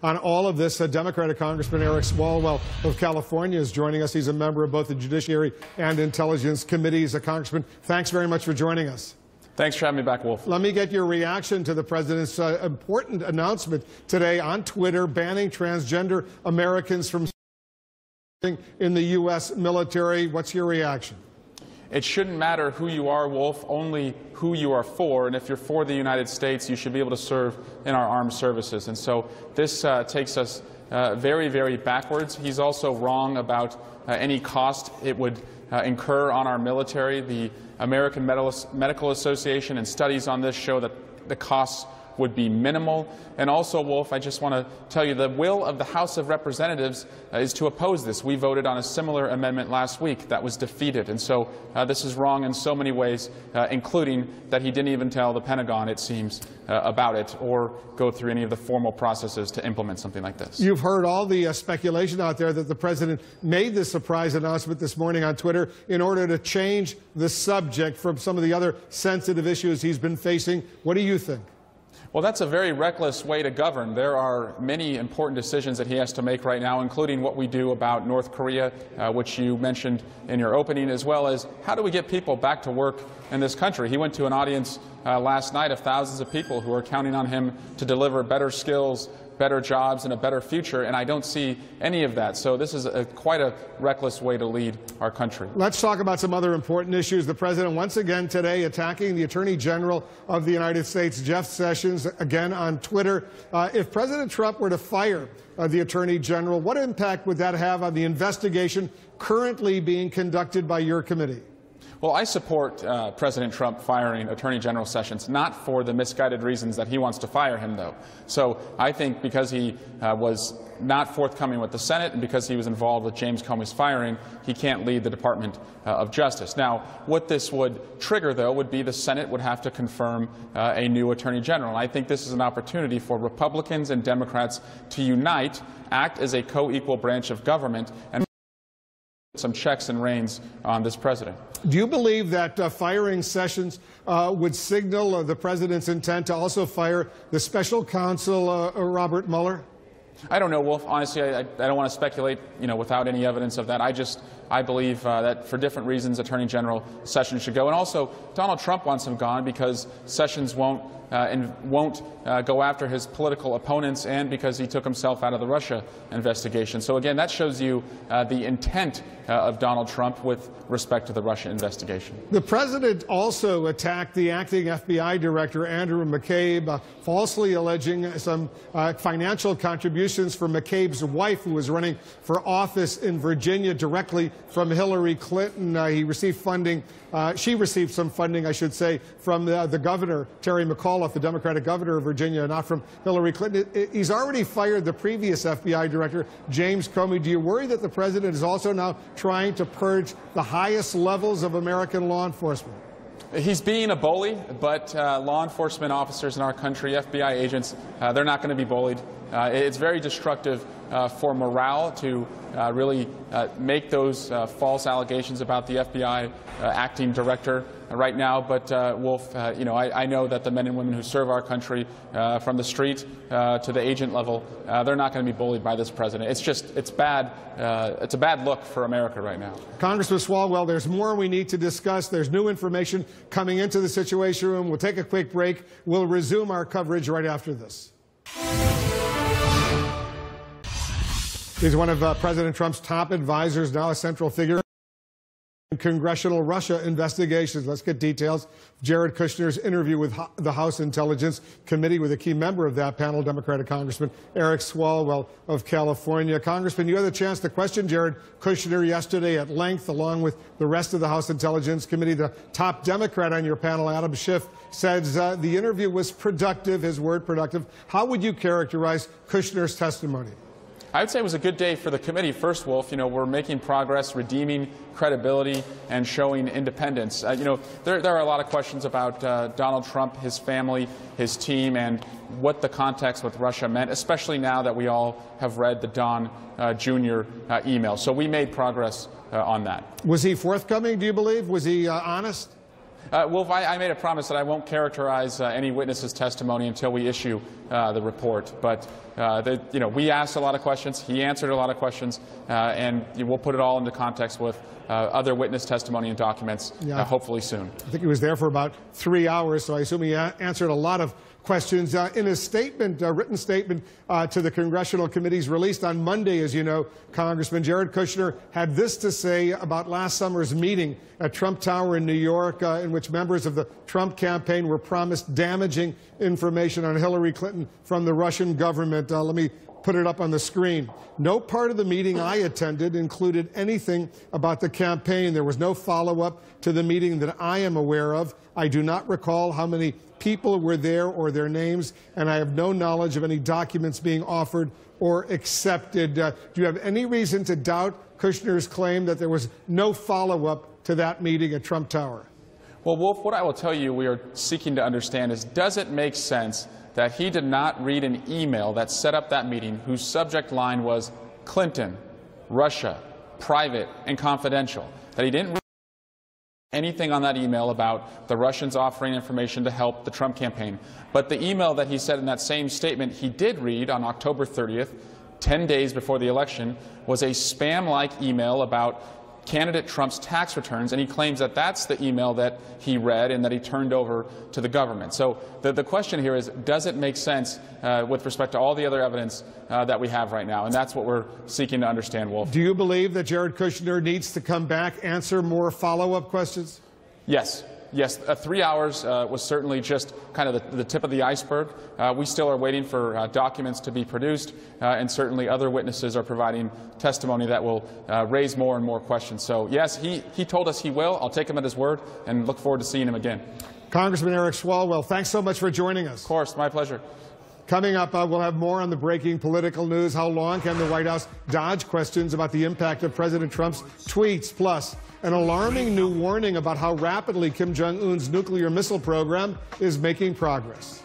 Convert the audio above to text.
On all of this, Democratic Congressman Eric Swalwell of California is joining us. He's a member of both the Judiciary and Intelligence Committees. Congressman, thanks very much for joining us. Thanks for having me back, Wolf. Let me get your reaction to the president's important announcement today on Twitter banning transgender Americans from serving in the U.S. military. What's your reaction? It shouldn't matter who you are, Wolf, only who you are for. And if you're for the United States, you should be able to serve in our armed services. And so this takes us very, very backwards. He's also wrong about any cost it would incur on our military. The American Medical Association and studies on this show that the costs would be minimal. And also, Wolf, I just want to tell you the will of the House of Representatives is to oppose this. We voted on a similar amendment last week that was defeated. And so this is wrong in so many ways, including that he didn't even tell the Pentagon, it seems, about it or go through any of the formal processes to implement something like this. You've heard all the speculation out there that the president made this surprise announcement this morning on Twitter in order to change the subject from some of the other sensitive issues he's been facing. What do you think? Well, that's a very reckless way to govern. There are many important decisions that he has to make right now, including what we do about North Korea, which you mentioned in your opening, as well as how do we get people back to work in this country. He went to an audience last night of thousands of people who are counting on him to deliver better skills, better jobs, and a better future, and I don't see any of that. So this is quite a reckless way to lead our country. Let's talk about some other important issues. The president once again today attacking the Attorney General of the United States, Jeff Sessions, again on Twitter. If President Trump were to fire the Attorney General, what impact would that have on the investigation currently being conducted by your committee? Well, I support President Trump firing Attorney General Sessions, not for the misguided reasons that he wants to fire him, though. So I think because he was not forthcoming with the Senate and because he was involved with James Comey's firing, he can't lead the Department of Justice. Now, what this would trigger, though, would be the Senate would have to confirm a new Attorney General. And I think this is an opportunity for Republicans and Democrats to unite, act as a co-equal branch of government, and some checks and reins on this president. Do you believe that firing Sessions would signal the president's intent to also fire the special counsel, Robert Mueller? I don't know, Wolf. Honestly, I don't want to speculate, without any evidence of that. I believe that for different reasons, Attorney General Sessions should go. And also, Donald Trump wants him gone because Sessions won't go after his political opponents and because he took himself out of the Russia investigation. So again, that shows you the intent of Donald Trump with respect to the Russia investigation. The president also attacked the acting FBI director, Andrew McCabe, falsely alleging some financial contributions from McCabe's wife, who was running for office in Virginia directly from Hillary Clinton. He received funding. She received some funding, I should say, from the governor, Terry McAuliffe, the Democratic governor of Virginia, not from Hillary Clinton. He's already fired the previous FBI director, James Comey. Do you worry that the president is also now trying to purge the highest levels of American law enforcement? He's being a bully, but law enforcement officers in our country, FBI agents, they're not going to be bullied. It's very destructive for morale to really make those false allegations about the FBI acting director right now. But, Wolf, I know that the men and women who serve our country from the street to the agent level, they're not going to be bullied by this president. It's bad. It's a bad look for America right now. Congressman Swalwell, there's more we need to discuss. There's new information coming into the Situation Room. We'll take a quick break. We'll resume our coverage right after this. He's one of President Trump's top advisors, now a central figure in congressional Russia investigations. Let's get details. Jared Kushner's interview with the House Intelligence Committee with a key member of that panel, Democratic Congressman Eric Swalwell of California. Congressman, you had a chance to question Jared Kushner yesterday at length, along with the rest of the House Intelligence Committee. The top Democrat on your panel, Adam Schiff, says the interview was productive, his word productive. How would you characterize Kushner's testimony? I would say it was a good day for the committee. First, Wolf, we're making progress, redeeming credibility, and showing independence. There are a lot of questions about Donald Trump, his family, his team, and what the context with Russia meant, especially now that we all have read the Don Jr. email. So we made progress on that. Was he forthcoming, do you believe? Was he honest? Wolf, I made a promise that I won't characterize any witness's testimony until we issue the report. But we asked a lot of questions. He answered a lot of questions, and we'll put it all into context with other witness testimony and documents, hopefully soon. I think he was there for about 3 hours, so I assume he answered a lot of questions. In his statement, written statement to the congressional committees released on Monday, as you know, Congressman Jared Kushner had this to say about last summer's meeting at Trump Tower in New York, in which members of the Trump campaign were promised damaging information on Hillary Clinton from the Russian government. Let me put it up on the screen. No part of the meeting I attended included anything about the campaign. There was no follow-up to the meeting that I am aware of. I do not recall how many people were there or their names, and I have no knowledge of any documents being offered or accepted. Do you have any reason to doubt Kushner's claim that there was no follow-up to that meeting at Trump Tower? Well, Wolf, what I will tell you we are seeking to understand is, does it make sense that he did not read an email that set up that meeting whose subject line was Clinton, Russia, private, and confidential, that he didn't read anything on that email about the Russians offering information to help the Trump campaign. But the email that he said in that same statement he did read on October 30th, 10 days before the election, was a spam-like email about candidate Trump's tax returns, and he claims that that's the email that he read and that he turned over to the government. So the question here is, does it make sense with respect to all the other evidence that we have right now? And that's what we're seeking to understand, Wolf. Do you believe that Jared Kushner needs to come back, answer more follow-up questions? Yes. Yes, 3 hours was certainly just kind of the tip of the iceberg. We still are waiting for documents to be produced, and certainly other witnesses are providing testimony that will raise more and more questions. So, yes, he told us he will. I'll take him at his word and look forward to seeing him again. Congressman Eric Swalwell, thanks so much for joining us. Of course, my pleasure. Coming up, we'll have more on the breaking political news. How long can the White House dodge questions about the impact of President Trump's tweets? Plus, an alarming new warning about how rapidly Kim Jong-un's nuclear missile program is making progress.